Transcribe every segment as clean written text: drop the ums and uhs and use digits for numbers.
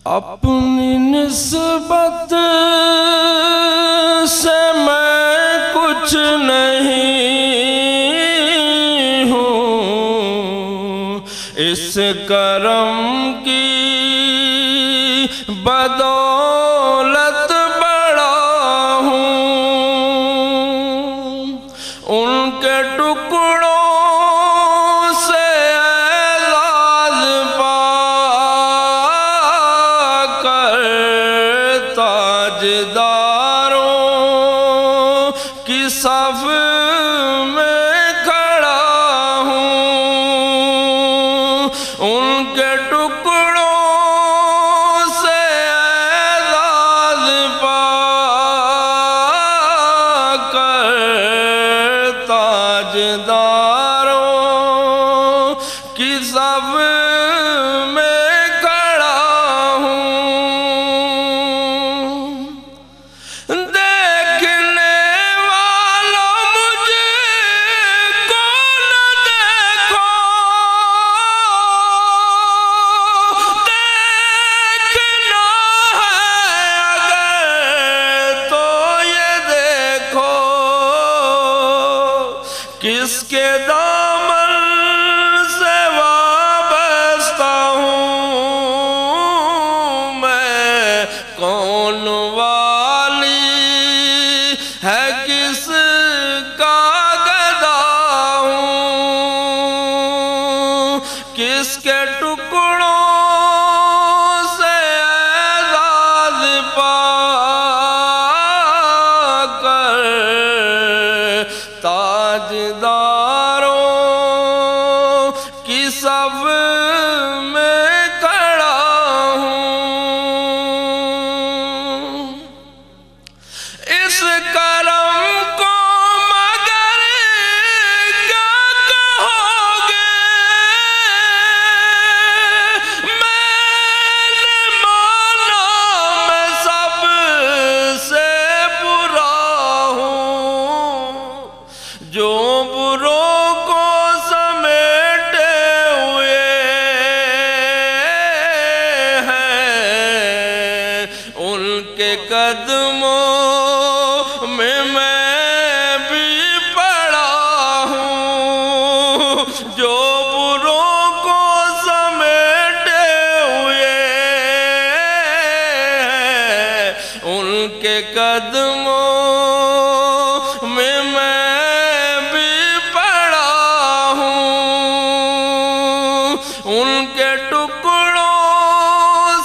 اپنی نسبت سے میں کچھ نہیں ہوں، اس کرم کی بدولت بڑا ہوں، ان کے ٹکڑوں سے اعزاز پا کر تاجداروں کی صف میں کھڑا ہوں، ان کے ٹکڑوں سے اعزاز پا کر تاجداروں کی صف میں کھڑا ہوں۔ دیکھنے والوں مجھ کو نہ دیکھو، دیکھنا ہے اگر تو یہ دیکھو، کس کے دامن سے وابستہ ہوں میں، کون والی ہے کس کا گدا ہوں، کس کے ٹکڑوں سے اعزاز پا کر تاجداروں کی صف میں کھڑا ہوں۔ اس کرم کو مگر کیا کہو گے، میں نے مانا میں سب سے برا ہوں، جو بروں کو سمیٹے ہوئے ہیں، ان کے قدموں میں بھی پڑا ہوں، جو بروں کو سمیٹے ہوئے ہیں، ان کے قدموں میں بھی پڑا ہوں، ان کے ٹکڑوں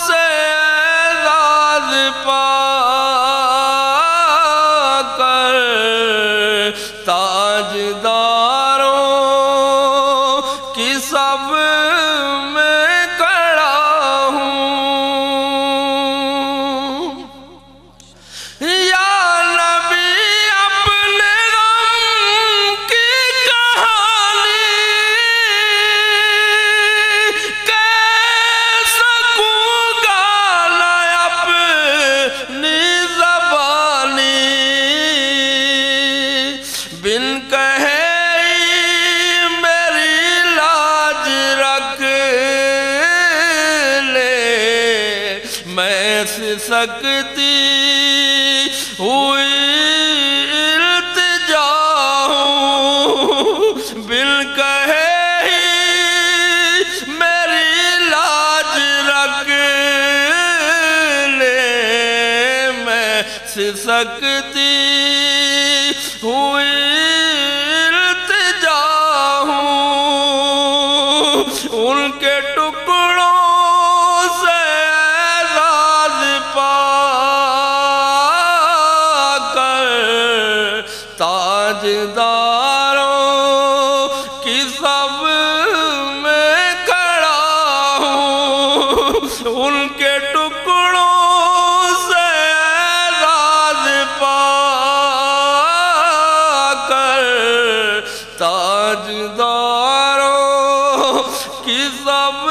سے اعزاز پا کر تاجداروں کی صف میں کھڑا ہوں۔ یا نبی اپنے غم کی کہانی کہہ سکوں گا نہ اپنی زبانی، بن کہے میری لاج رکھ لے، میں سکتی ہوئی التجا ہوں، بن کہے میری لاج رکھ لے، میں سکتی ہوئی التجا ہوں، ان کے ٹکڑوں سے اعزاز پا کر تاجداروں کی صف میں کھڑا ہوں، ان کے ٹکڑوں سے اعزاز پا کر تاجداروں کی صف